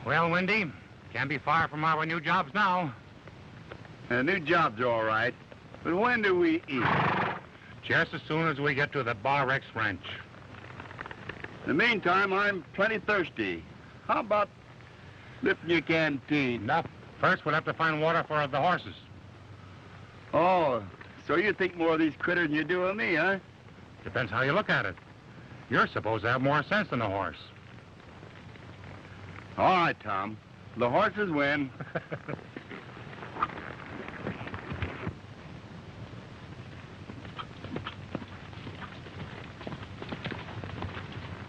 Well, Wendy, can't be far from our new jobs now. The new job's all right, but when do we eat? Just as soon as we get to the Bar X Ranch. In the meantime, I'm plenty thirsty. How about lifting your canteen? No. First, we'll have to find water for the horses. Oh, so you think more of these critters than you do of me, huh? Depends how you look at it. You're supposed to have more sense than a horse. All right, Tom. The horses win.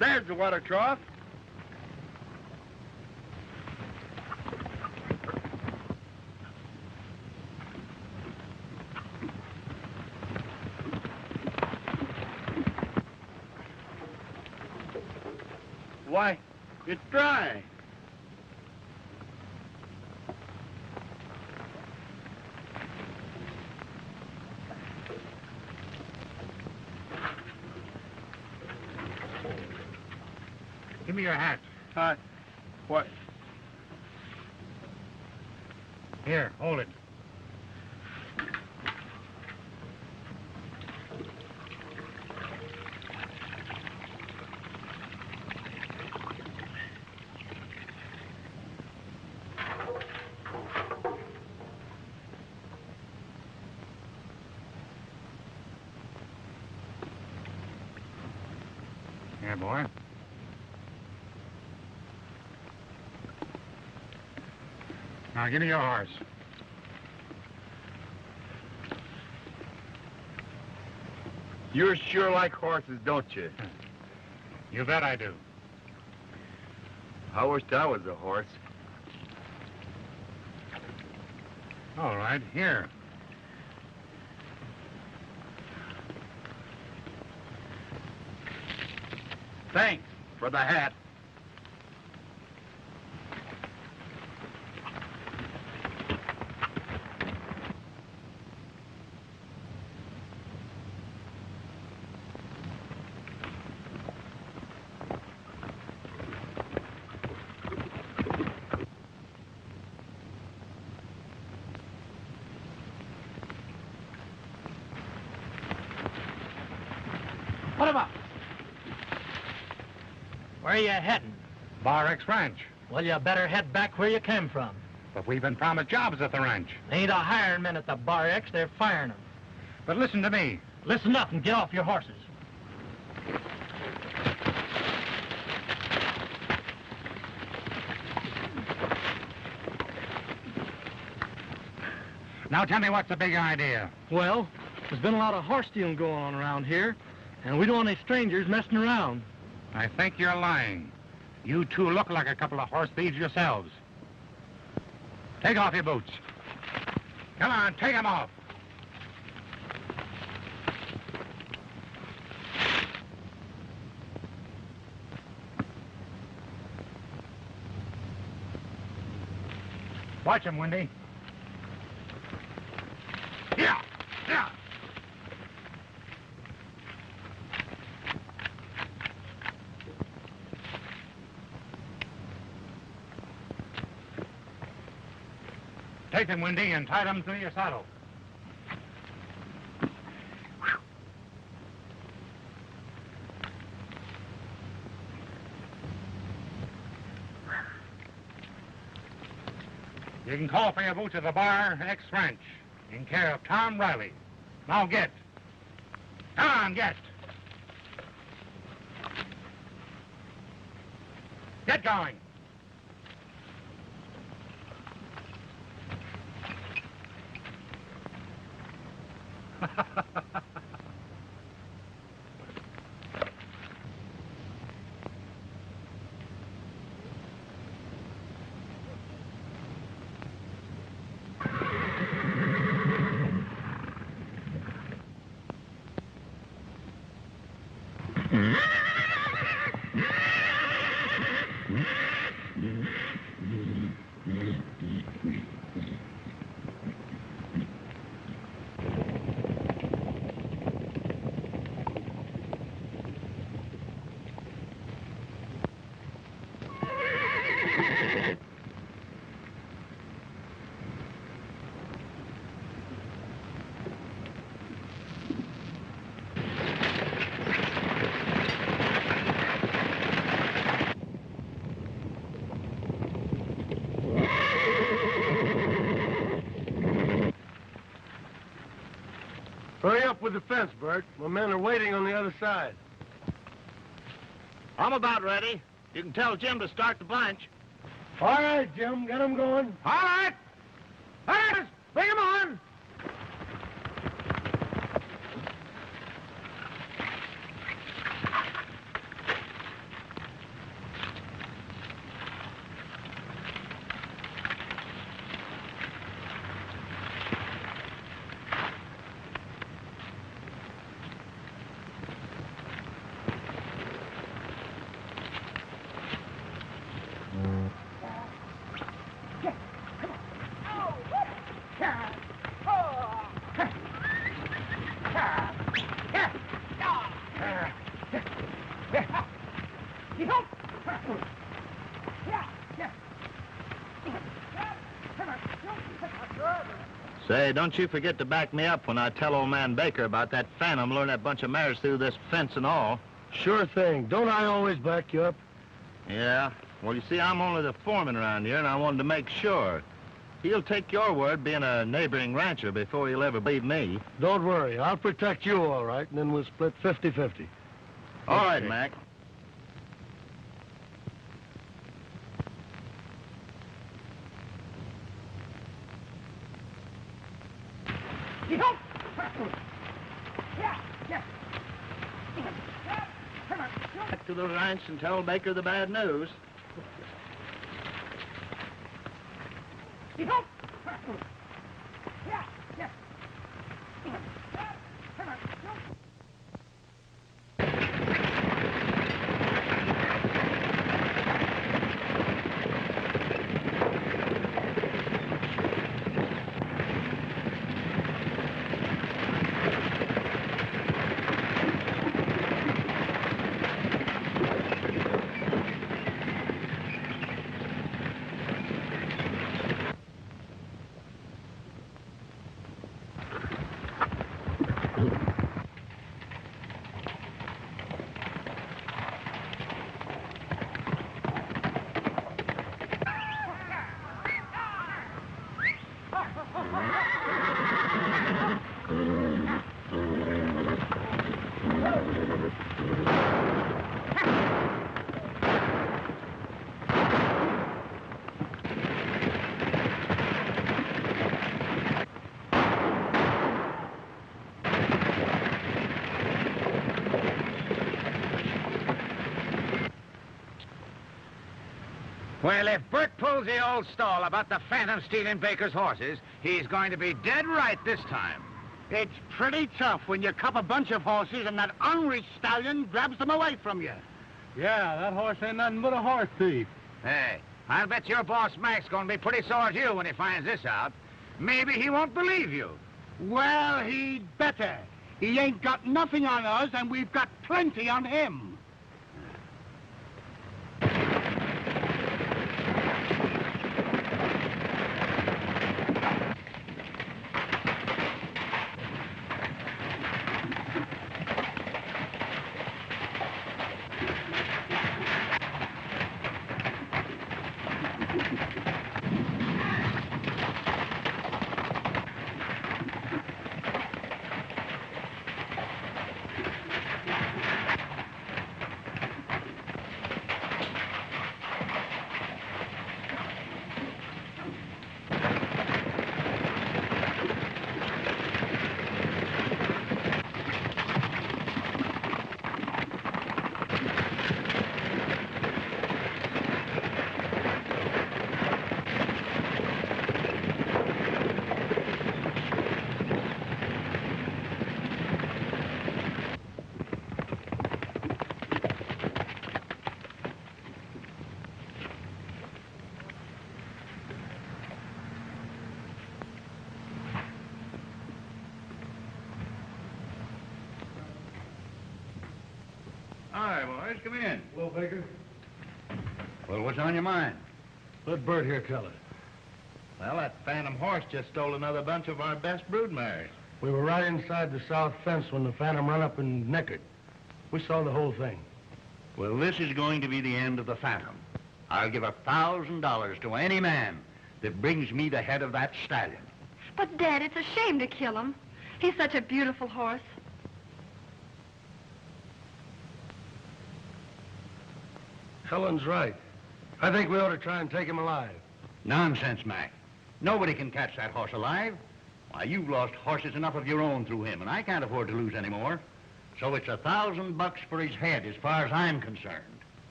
There's the water trough. Why, it's dry. Give me your hat. What? Here, hold it. Here, boy. Now, give me your horse. You sure like horses, don't you? You bet I do. I wished I was a horse. All right, here. Thanks for the hat. What about? Where are you heading? Bar X Ranch. Well, you better head back where you came from. But we've been promised jobs at the ranch. They ain't a hiring men at the Bar X, they're firing them. But listen to me. Listen up and get off your horses. Now tell me what's the big idea. Well, there's been a lot of horse stealing going on around here, and we don't want any strangers messing around. I think you're lying. You two look like a couple of horse thieves yourselves. Take off your boots. Come on, take them off. Watch him, Wendy. Yeah, yeah. Take them, Wendy, and tie them to your saddle. You can call for your boots at the bar, X Ranch, in care of Tom Riley. Now get. Come on, get. Get going. Hurry up with the fence, Bert. My men are waiting on the other side. I'm about ready. You can tell Jim to start the bunch. All right, Jim, get them going. All right. All right, bring him on. Say, don't you forget to back me up when I tell old man Baker about that phantom luring that bunch of mares through this fence and all. Sure thing. Don't I always back you up? Yeah? Well, you see, I'm only the foreman around here, and I wanted to make sure. He'll take your word being a neighboring rancher before he'll ever believe me. Don't worry. I'll protect you all right, and then we'll split 50-50. All right, Mac. Back to the ranch and tell Baker the bad news. Well, if Bert pulls the old stall about the phantom stealing Baker's horses, he's going to be dead right this time. It's pretty tough when you cup a bunch of horses and that unreached stallion grabs them away from you. Yeah, that horse ain't nothing but a horse thief. Hey, I'll bet your boss Mac's going to be pretty sore at you when he finds this out. Maybe he won't believe you. Well, he'd better. He ain't got nothing on us, and we've got plenty on him. Hi, boys. Come in. Hello, Baker. Well, what's on your mind? Let Bert here tell it. Well, that phantom horse just stole another bunch of our best broodmares. We were right inside the south fence when the phantom run up and necked it. We saw the whole thing. Well, this is going to be the end of the Phantom. I'll give $1,000 to any man that brings me the head of that stallion. But, Dad, it's a shame to kill him. He's such a beautiful horse. Helen's right. I think we ought to try and take him alive. Nonsense, Mac. Nobody can catch that horse alive. Why, you've lost horses enough of your own through him, and I can't afford to lose any more. So it's $1,000 for his head, as far as I'm concerned.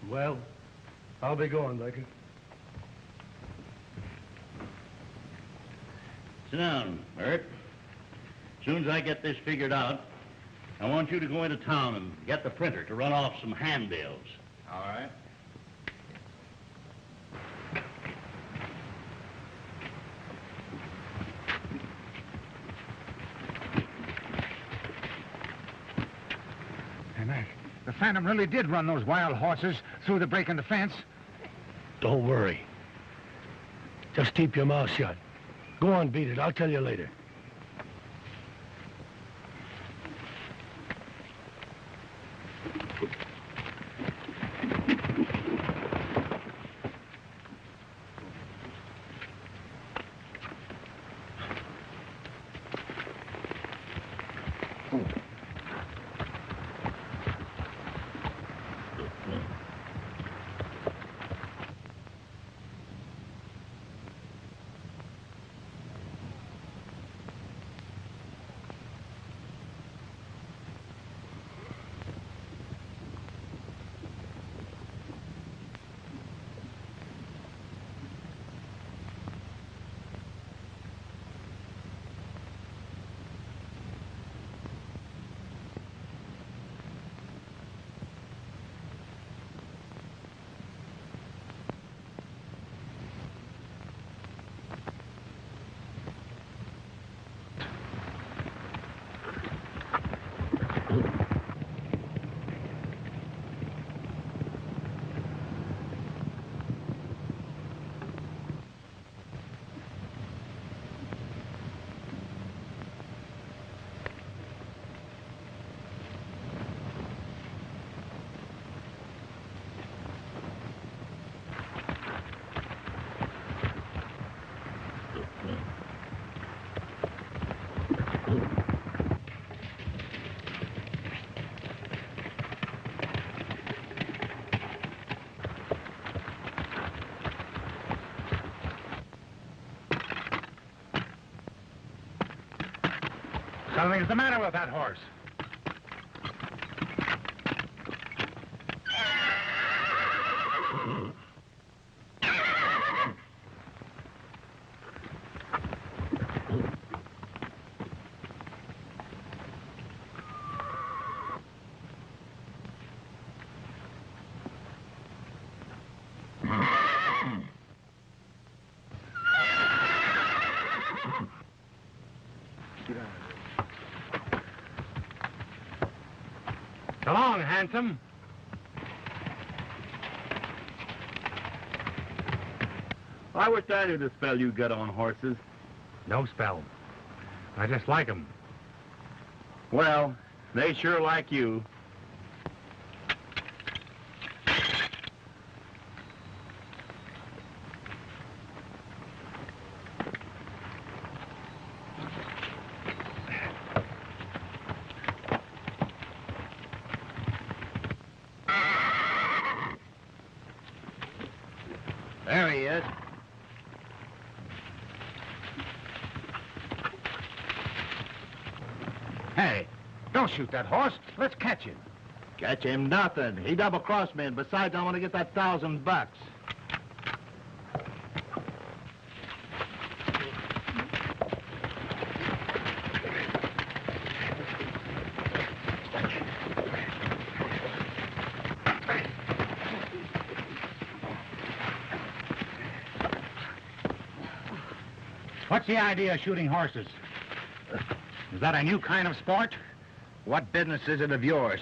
Well, I'll be going, Baker. Sit down, Bert. As soon as I get this figured out, I want you to go into town and get the printer to run off some handbills. All right. Hey, Mac, the Phantom really did run those wild horses through the break in the fence. Don't worry. Just keep your mouth shut. Go on, beat it. I'll tell you later. Something's the matter with that horse. So long, handsome. I wish I knew the spell you got on horses. No spell. I just like 'em. Well, they sure like you. There he is. Hey, don't shoot that horse. Let's catch him. Catch him nothing. He double-crossed me, and besides, I want to get that $1,000. What's the idea of shooting horses? Is that a new kind of sport? What business is it of yours?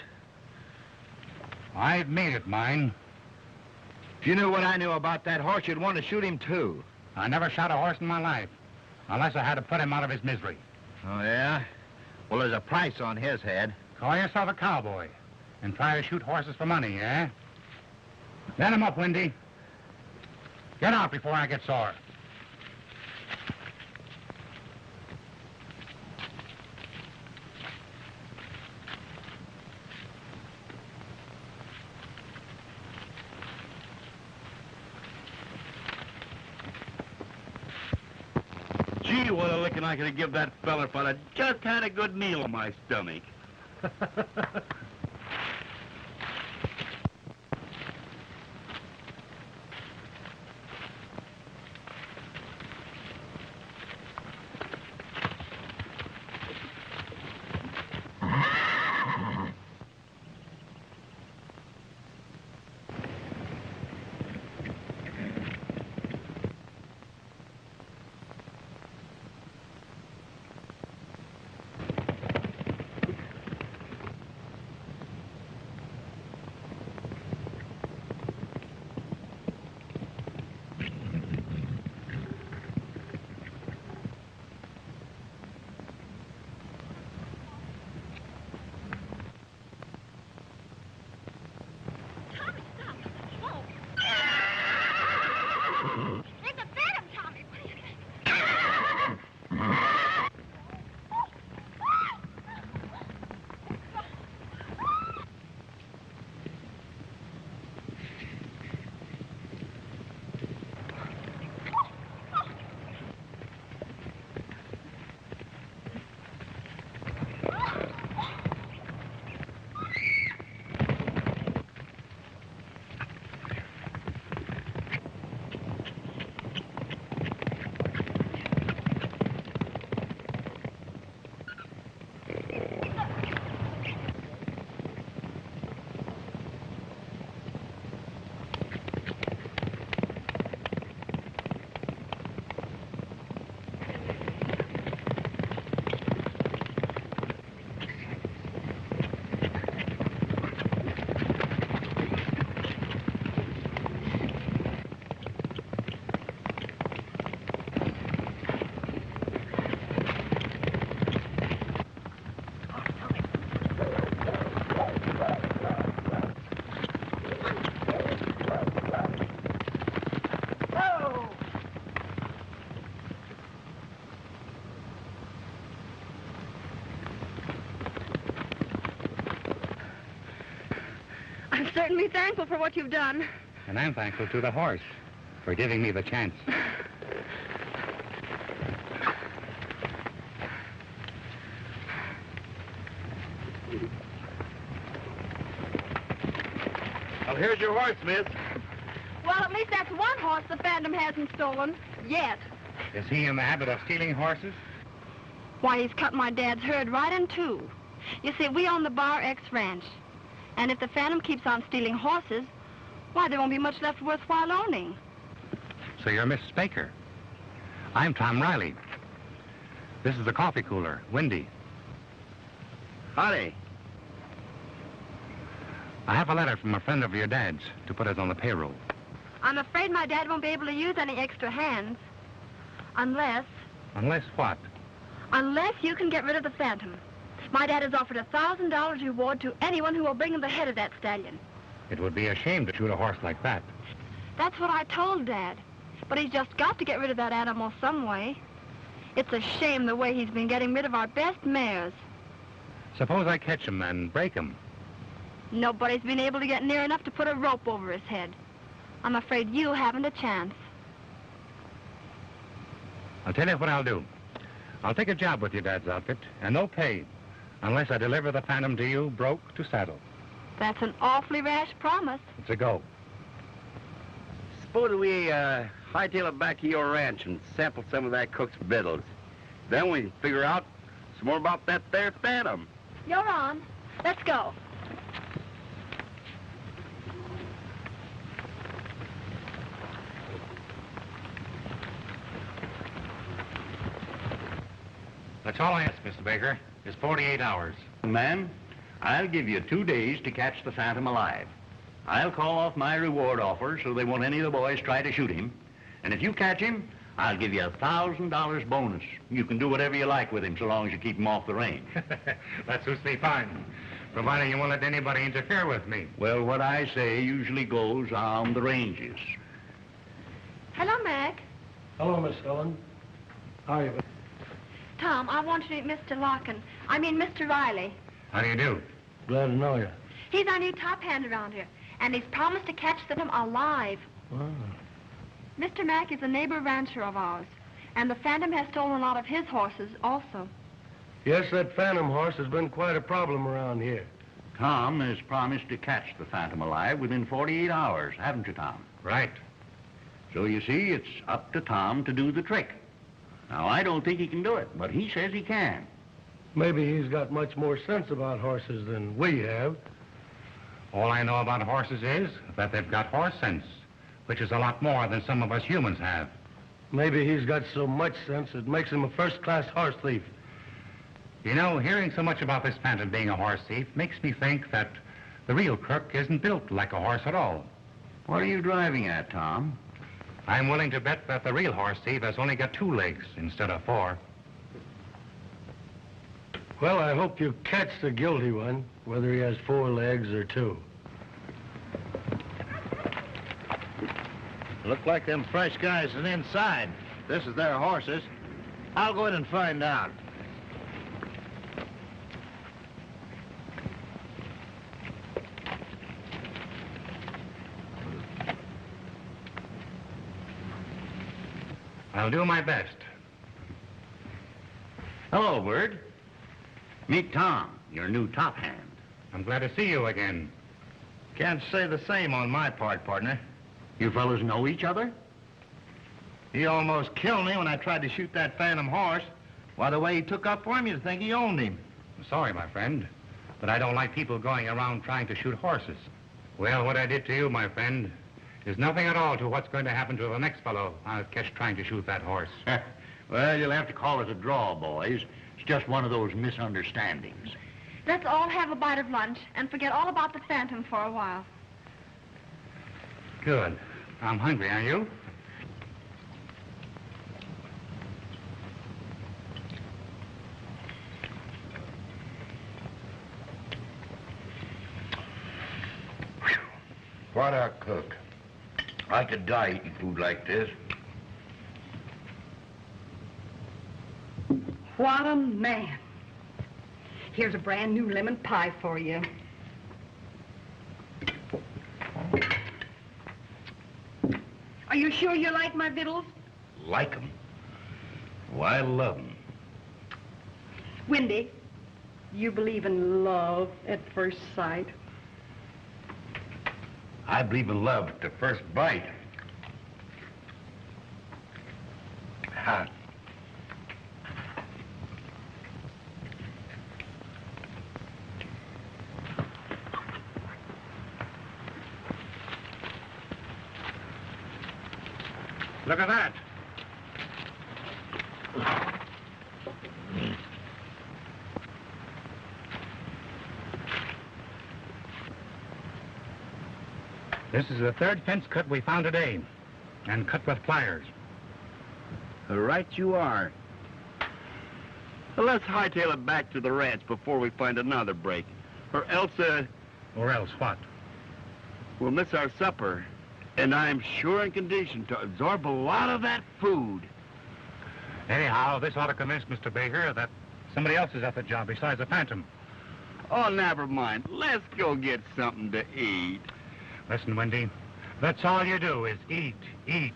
I've made it mine. If you knew what I knew about that horse, you'd want to shoot him, too. I never shot a horse in my life, unless I had to put him out of his misery. Oh, yeah? Well, there's a price on his head. Call yourself a cowboy and try to shoot horses for money, eh? Let him up, Windy. Get out before I get sore. Gee, what a licking I could have give that feller if I'd just had a good meal on my stomach. I'm certainly thankful for what you've done. And I'm thankful to the horse for giving me the chance. Well, here's your horse, miss. Well, at least that's one horse the Phantom hasn't stolen. Yet. Is he in the habit of stealing horses? Why, he's cut my dad's herd right in two. You see, we own the Bar X Ranch. And if the Phantom keeps on stealing horses, why, there won't be much left worthwhile owning. So you're Mrs. Baker. I'm Tom Riley. This is the coffee cooler, Windy. Howdy. I have a letter from a friend of your dad's to put us on the payroll. I'm afraid my dad won't be able to use any extra hands. Unless Unless what? you can get rid of the Phantom. My dad has offered $1,000 reward to anyone who will bring him the head of that stallion. It would be a shame to shoot a horse like that. That's what I told Dad. But he's just got to get rid of that animal some way. It's a shame the way he's been getting rid of our best mares. Suppose I catch him and break him. Nobody's been able to get near enough to put a rope over his head. I'm afraid you haven't a chance. I'll tell you what I'll do. I'll take a job with your dad's outfit, and no pay, unless I deliver the Phantom to you, broke to saddle. That's an awfully rash promise. It's a go. Suppose we hightail it back to your ranch and sample some of that cook's victuals. Then we can figure out some more about that there Phantom. You're on. Let's go. That's all I ask, Mr. Baker, is 48 hours. Man, I'll give you 2 days to catch the Phantom alive. I'll call off my reward offer so they won't any of the boys try to shoot him. And if you catch him, I'll give you $1,000 bonus. You can do whatever you like with him so long as you keep him off the range. That suits me fine, providing you won't let anybody interfere with me. Well, what I say usually goes on the ranges. Hello, Mac. Hello, Miss Helen. How are you? Tom, I want you to meet Mr. Mr. Riley. How do you do? Glad to know you. He's our new top hand around here, and he's promised to catch them alive. Wow. Mr. Mack is a neighbor rancher of ours, and the Phantom has stolen a lot of his horses also. Yes, that Phantom horse has been quite a problem around here. Tom has promised to catch the Phantom alive within 48 hours, haven't you, Tom? Right. So you see, it's up to Tom to do the trick. Now, I don't think he can do it, but he says he can. Maybe he's got much more sense about horses than we have. All I know about horses is that they've got horse sense, which is a lot more than some of us humans have. Maybe he's got so much sense it makes him a first-class horse thief. You know, hearing so much about this Phantom being a horse thief makes me think that the real crook isn't built like a horse at all. What are you driving at, Tom? I'm willing to bet that the real horse thief has only got 2 legs instead of 4. Well, I hope you catch the guilty one, whether he has 4 legs or 2. Look like them fresh guys is inside. This is their horses. I'll go in and find out. I'll do my best. Hello, Bird. Meet Tom, your new top hand. I'm glad to see you again. Can't say the same on my part, partner. You fellas know each other? He almost killed me when I tried to shoot that Phantom horse. Why, the way he took up for him, you'd think he owned him. I'm sorry, my friend, but I don't like people going around trying to shoot horses. Well, what I did to you, my friend, is nothing at all to what's going to happen to the next fellow I'll catch trying to shoot that horse. Well, you'll have to call it a draw, boys. It's just one of those misunderstandings. Let's all have a bite of lunch and forget all about the Phantom for a while. Good. I'm hungry, are you? What a cook. I could die eating food like this. What a man. Here's a brand new lemon pie for you. Are you sure you like my victuals? Like 'em? Why, I love 'em. Wendy, you believe in love at first sight? I believe in love at the first bite. Ha. Look at that. This is the 3rd fence cut we found today, and cut with pliers. Right you are. Well, let's hightail it back to the ranch before we find another break. Or else, Or else what? we'll miss our supper. And I'm sure in condition to absorb a lot of that food. Anyhow, this ought to convince Mr. Baker that somebody else is at the job besides the Phantom. Oh, never mind. Let's go get something to eat. Listen, Wendy, that's all you do is eat, eat.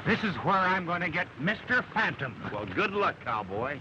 This is where I'm going to get Mr. Phantom. Well, good luck, cowboy.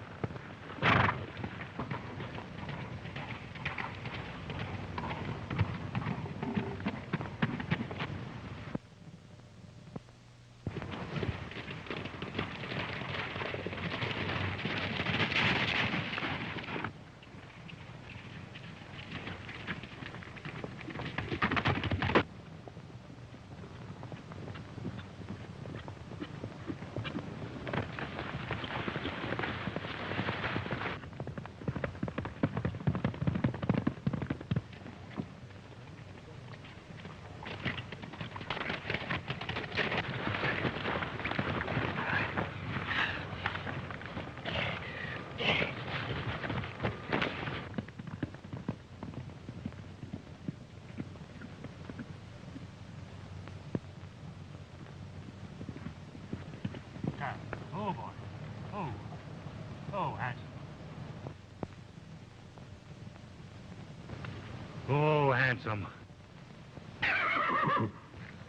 Oh, handsome.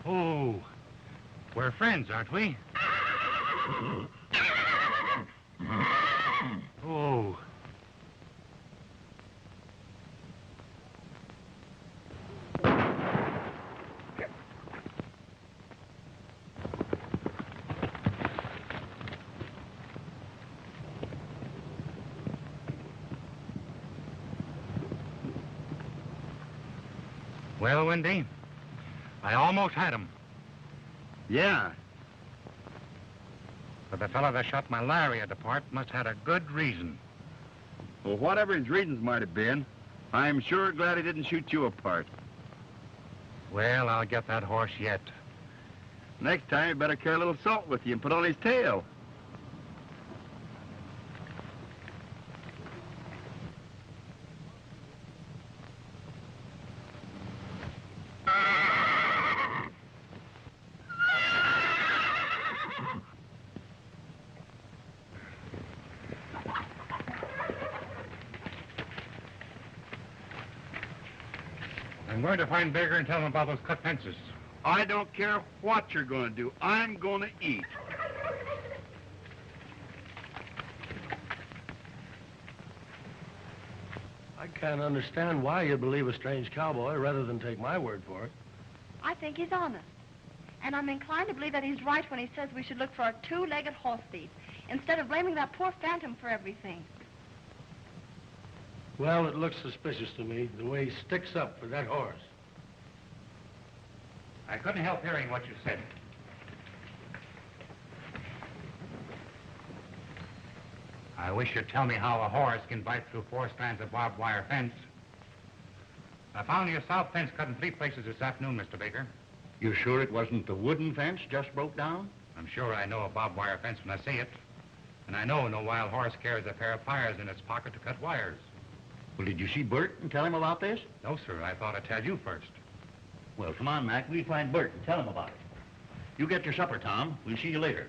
Oh, we're friends, aren't we? Oh. Well, Wendy, I almost had him. Yeah. But the fellow that shot my lariat apart must have had a good reason. Well, whatever his reasons might have been, I'm sure glad he didn't shoot you apart. Well, I'll get that horse yet. Next time, you better carry a little salt with you and put on his tail. I'm going to find Baker and tell him about those cut fences. I don't care what you're going to do. I'm going to eat. I can't understand why you believe a strange cowboy rather than take my word for it. I think he's honest. And I'm inclined to believe that he's right when he says we should look for a two-legged horse thief instead of blaming that poor phantom for everything. Well, it looks suspicious to me, the way he sticks up for that horse. I couldn't help hearing what you said. I wish you'd tell me how a horse can bite through 4 strands of barbed wire fence. I found your south fence cut in 3 places this afternoon, Mr. Baker. You sure it wasn't the wooden fence just broke down? I'm sure I know a barbed wire fence when I see it. And I know no wild horse carries a pair of pliers in its pocket to cut wires. Well, did you see Bert and tell him about this? No, sir. I thought I'd tell you first. Well, come on, Mac. We'll find Bert and tell him about it. You get your supper, Tom. We'll see you later.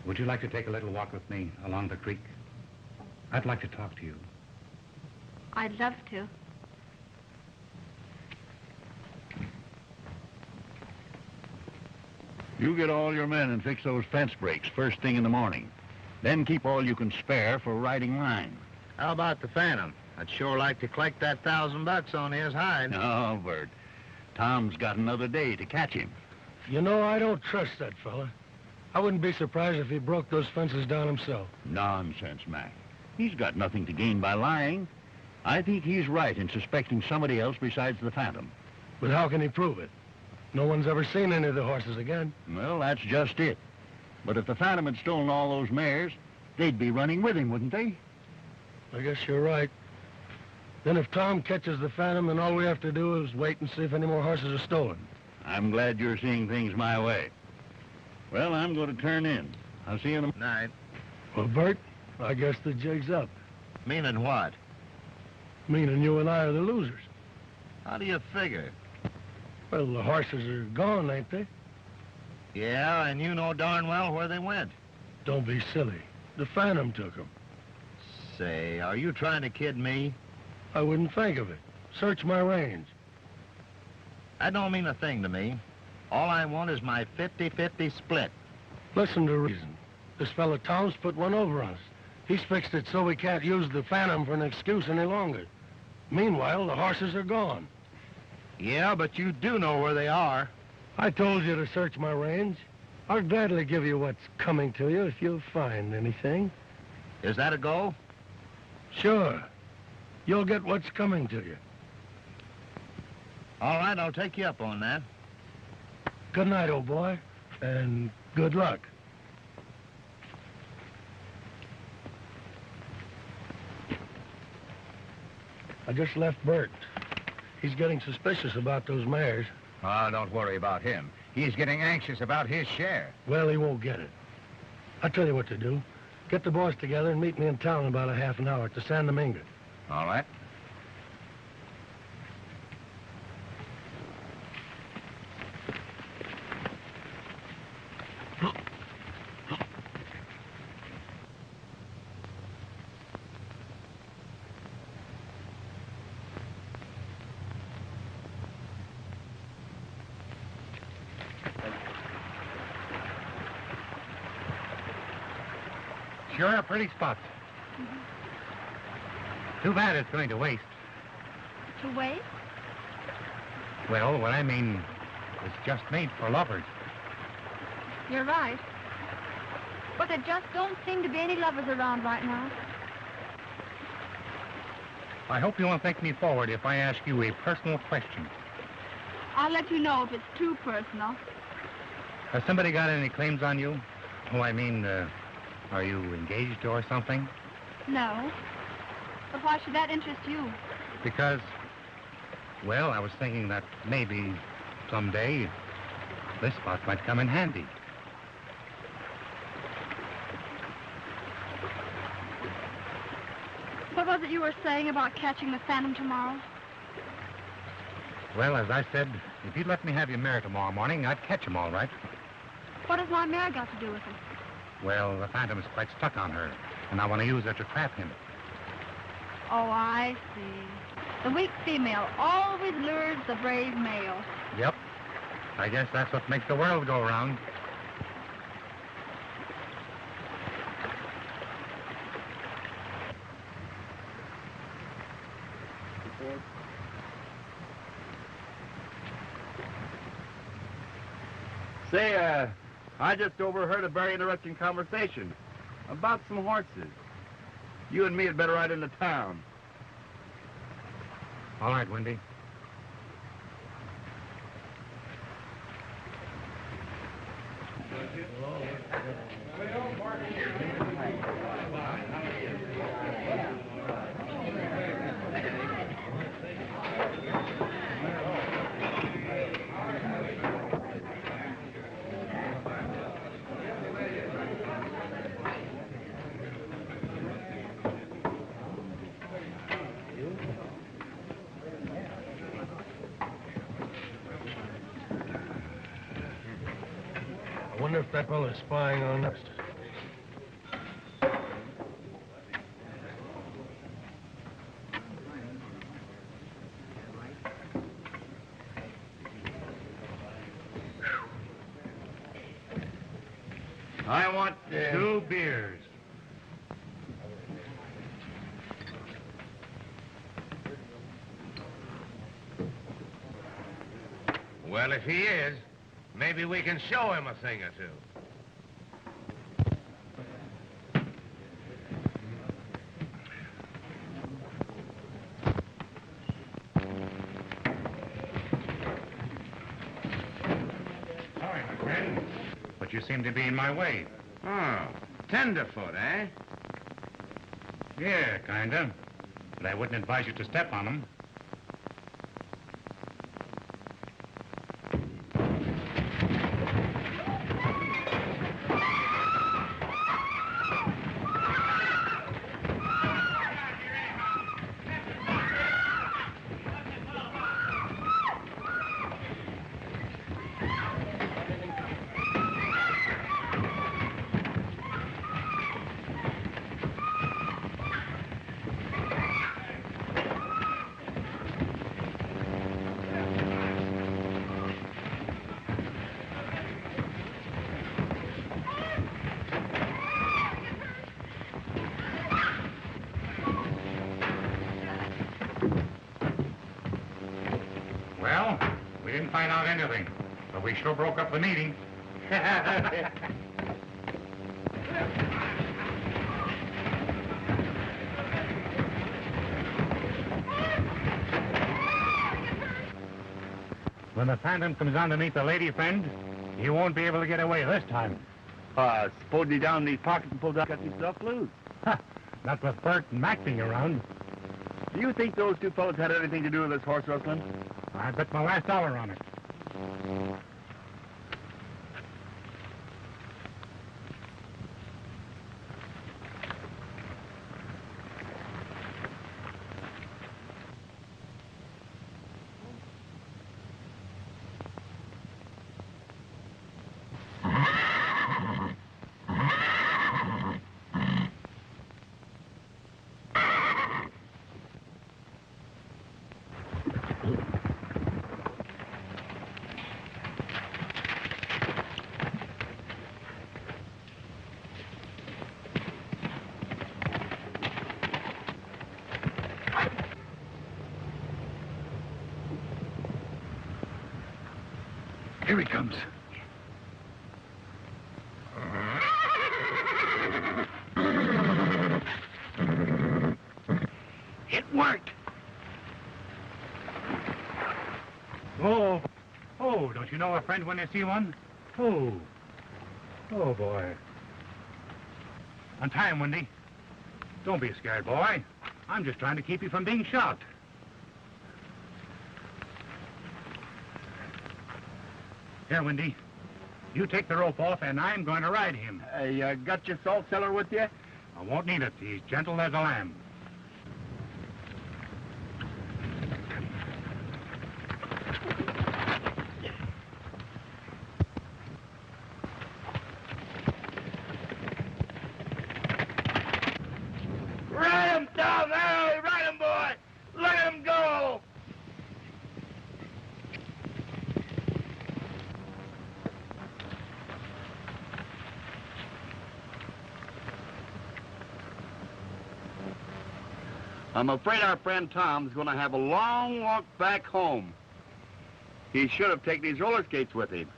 Would you like to take a little walk with me along the creek? I'd like to talk to you. I'd love to. You get all your men and fix those fence breaks first thing in the morning. Then keep all you can spare for riding line. How about the Phantom? I'd sure like to collect that $1,000 on his hide. No, Bert. Tom's got another day to catch him. You know, I don't trust that fella. I wouldn't be surprised if he broke those fences down himself. Nonsense, Mac. He's got nothing to gain by lying. I think he's right in suspecting somebody else besides the Phantom. But how can he prove it? No one's ever seen any of the horses again. Well, that's just it. But if the Phantom had stolen all those mares, they'd be running with him, wouldn't they? I guess you're right. Then if Tom catches the Phantom, then all we have to do is wait and see if any more horses are stolen. I'm glad you're seeing things my way. Well, I'm going to turn in. I'll see you in the Night. Well, Bert, I guess the jig's up. Meaning what? Meaning you and I are the losers. How do you figure? Well, the horses are gone, ain't they? Yeah, and you know darn well where they went. Don't be silly. The Phantom took them. Say, are you trying to kid me? I wouldn't think of it. Search my range. That don't mean a thing to me. All I want is my 50-50 split. Listen to reason. This fella Tom's put one over us. He's fixed it so we can't use the Phantom for an excuse any longer. Meanwhile, the horses are gone. Yeah, but you do know where they are. I told you to search my range. I'll gladly give you what's coming to you if you find anything. Is that a go? Sure. You'll get what's coming to you. All right, I'll take you up on that. Good night, old boy, and good luck. I just left Bert. He's getting suspicious about those mares. Oh, don't worry about him. He's getting anxious about his share. Well, he won't get it. I'll tell you what to do. Get the boys together and meet me in town in about a half an hour at the San Domingo. All right. Sure a pretty spot. Too bad it's going to waste. To wait? Well, what I mean, it's just made for lovers. You're right. But there just don't seem to be any lovers around right now. I hope you won't think me forward if I ask you a personal question. I'll let you know if it's too personal. Has somebody got any claims on you? Oh, I mean, are you engaged or something? No. But why should that interest you? Because, well, I was thinking that maybe someday this spot might come in handy. What was it you were saying about catching the Phantom tomorrow? Well, as I said, if you'd let me have your mare tomorrow morning, I'd catch him all right. What has my mare got to do with it? Well, the Phantom's quite stuck on her, and I want to use her to trap him. Oh, I see. The weak female always lures the brave male. Yep. I guess that's what makes the world go round. Say, I just overheard a very interesting conversation about some horses. You and me had better ride into town. All right, Wendy. I wonder if that fellow's spying on us. I want 2 beers. Well, if he is, maybe we can show him a thing or two. Sorry, my friend, but you seem to be in my way. Oh, tenderfoot, eh? Yeah, kinda. But I wouldn't advise you to step on them. Well, we didn't find out anything, but we sure broke up the meeting. When the Phantom comes on to meet the lady friend, you won't be able to get away this time. Suppose you down in these pockets and pulled out, got yourself loose. Not with Bert and Mac being around. Do you think those 2 fellows had anything to do with this horse rustling? I bet my last dollar on it. Here he comes. It worked. Oh. Oh, don't you know a friend when you see one? Oh. Oh, boy. Untie him, Wendy. Don't be scared, boy. I'm just trying to keep you from being shot. Here, Wendy. You take the rope off, and I'm going to ride him. You got your salt cellar with you? I won't need it. He's gentle as a lamb. Ride him down there! Ride him, boy! Let him go! I'm afraid our friend Tom's going to have a long walk back home. He should have taken his roller skates with him.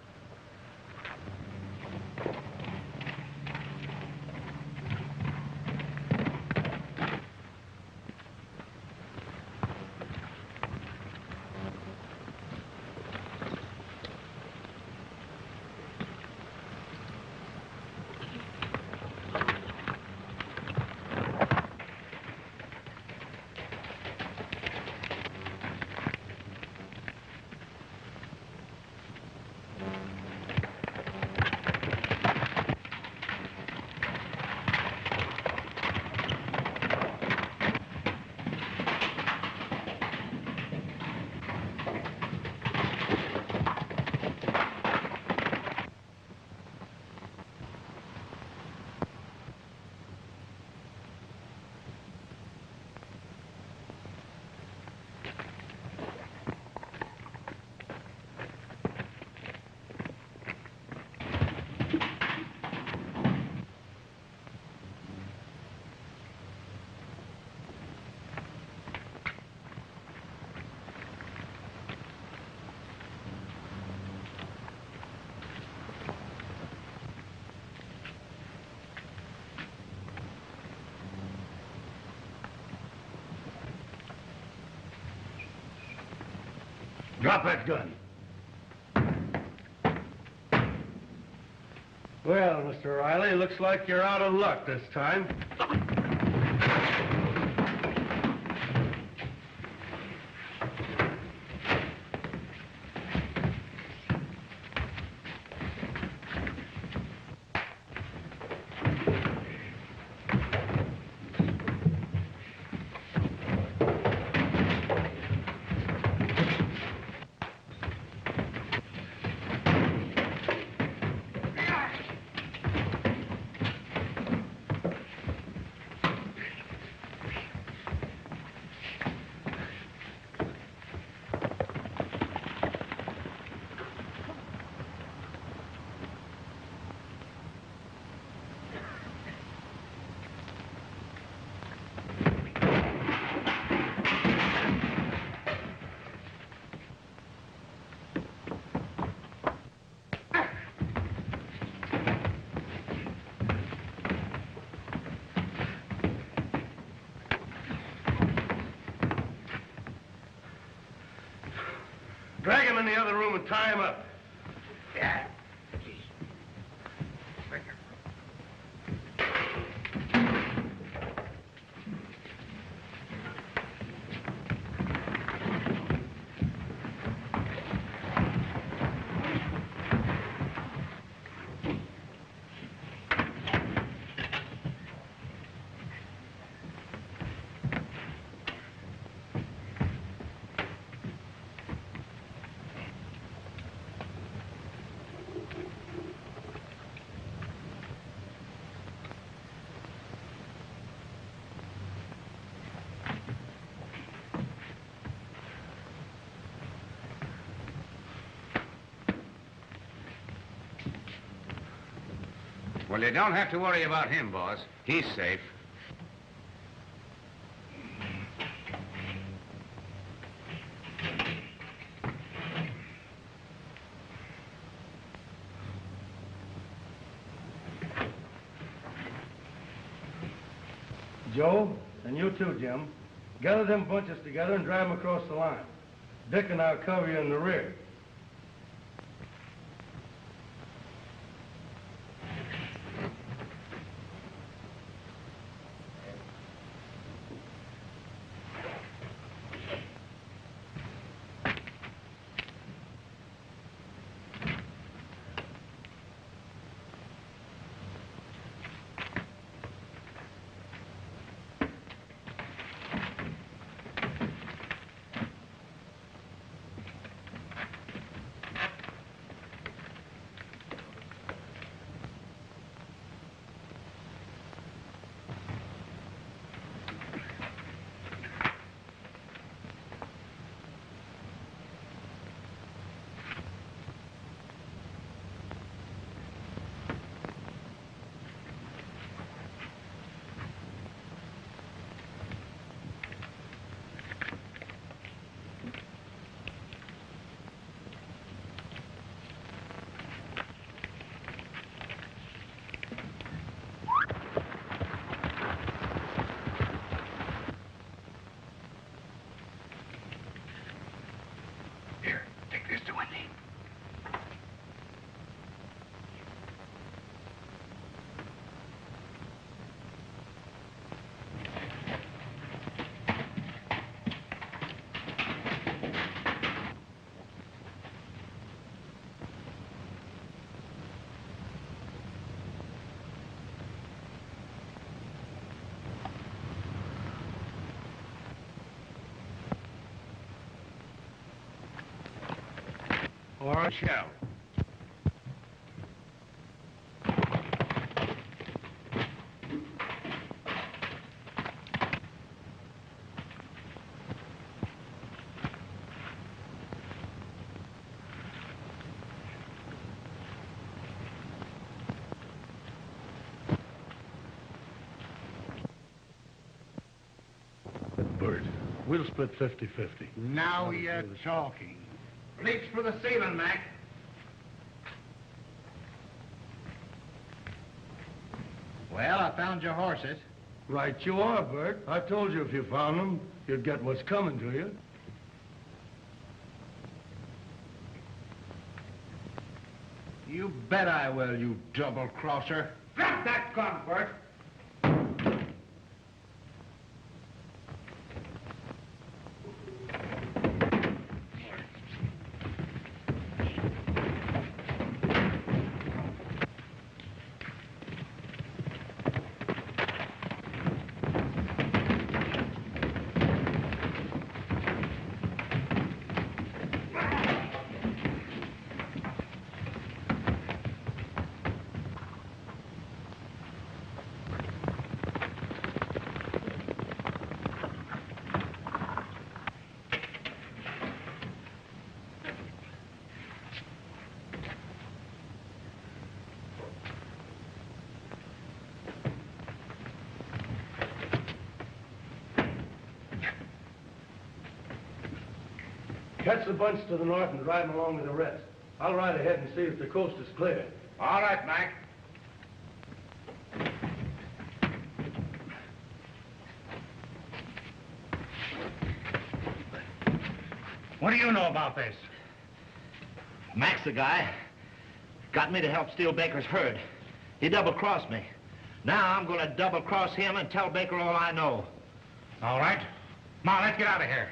Drop that gun. Well, Mr. Riley, looks like you're out of luck this time. Drag him in the other room and tie him up. Yeah. Well, you don't have to worry about him, boss. He's safe. Joe, and you too, Jim. Gather them bunches together and drive them across the line. Dick and I'll cover you in the rear. Or a shell. Bert, we'll split 50-50. Now you're talking. Reach for the ceiling, Mac. Well, I found your horses. Right you are, Bert. I told you if you found them, you'd get what's coming to you. You bet I will, you double-crosser. Drop that gun, Bert. Catch the bunch to the north and drive them along with the rest. I'll ride ahead and see if the coast is clear. All right, Mac. What do you know about this? Mac's the guy. Got me to help steal Baker's herd. He double-crossed me. Now I'm going to double-cross him and tell Baker all I know. All right. Come on, let's get out of here.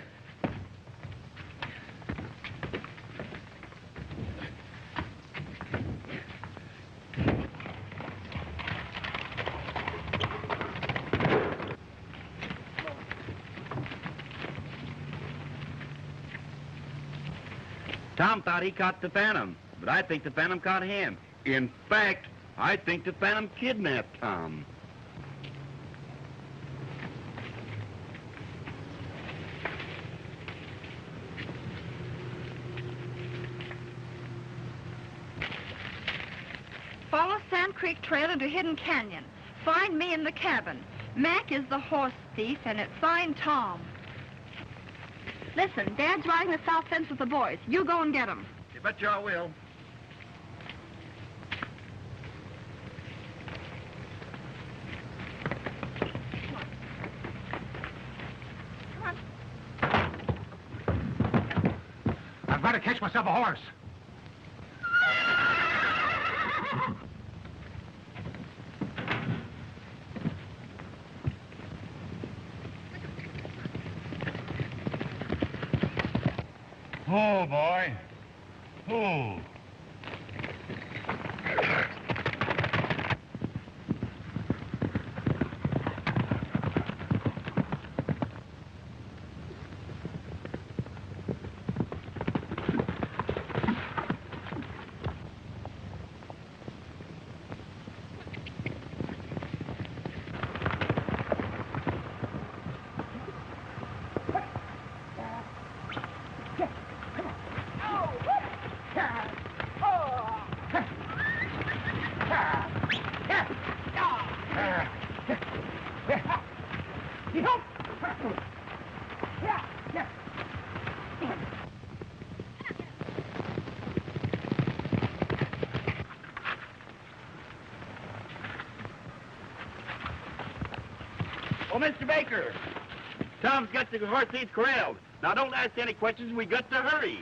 Tom thought he caught the Phantom, but I think the Phantom caught him. In fact, I think the Phantom kidnapped Tom. Follow Sand Creek Trail into Hidden Canyon. Find me in the cabin. Mac is the horse thief, and it's signed Tom. Listen, Dad's riding the south fence with the boys. You go and get him. You bet you I will. catch myself a horse. Oh, boy. Oh. Oh, Mr. Baker, Tom's got the horse thieves corralled. Now, don't ask any questions. We got to hurry.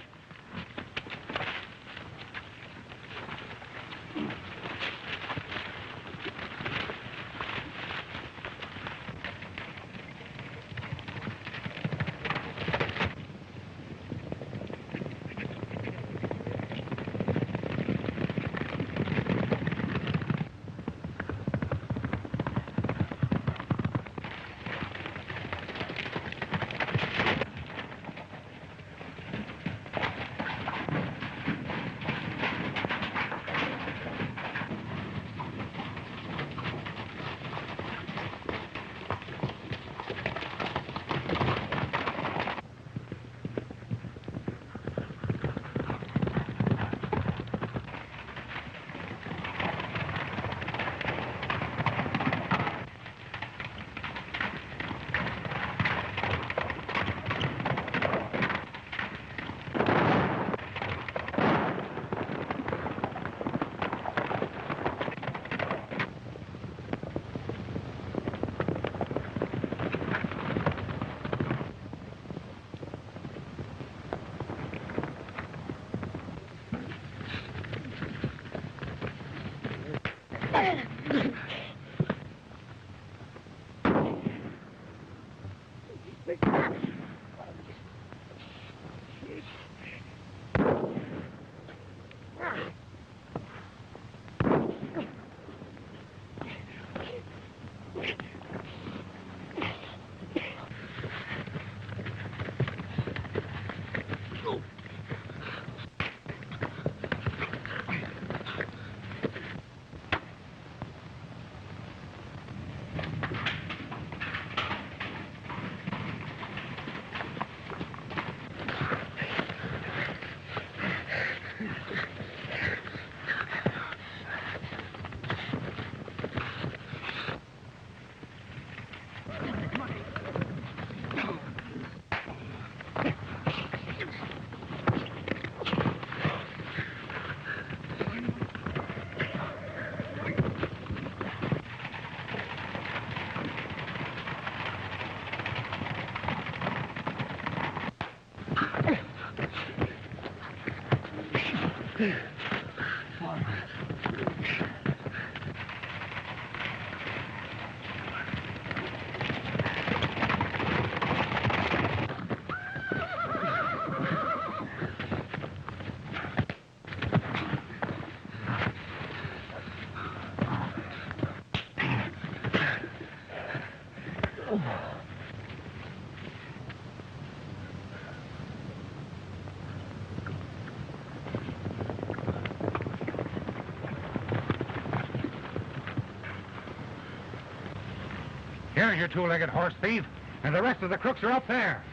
Here's your two-legged horse thief, and the rest of the crooks are up there.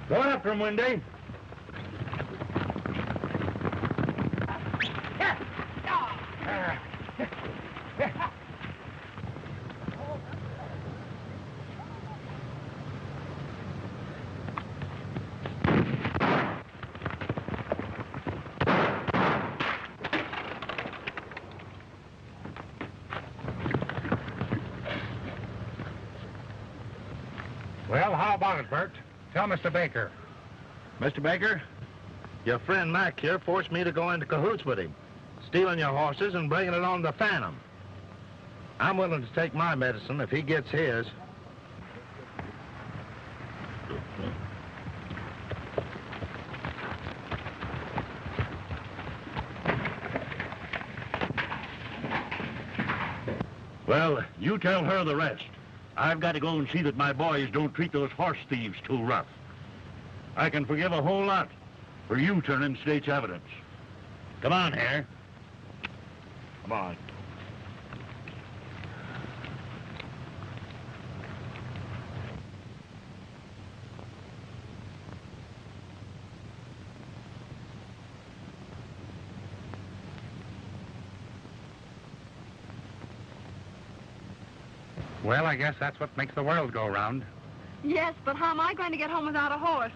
Go after him, Windy. Well, how about it, Bert? Tell Mr. Baker. Mr. Baker, Your friend Mac here forced me to go into cahoots with him, stealing your horses and bringing it on the Phantom. I'm willing to take my medicine if he gets his. Well, you tell her the rest. I've got to go and see that my boys don't treat those horse thieves too rough. I can forgive a whole lot for you turning state's evidence. Come on, Hare. Come on. Well, I guess that's what makes the world go round. Yes, but how am I going to get home without a horse?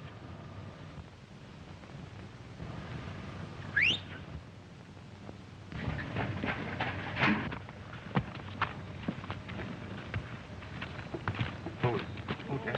Okay.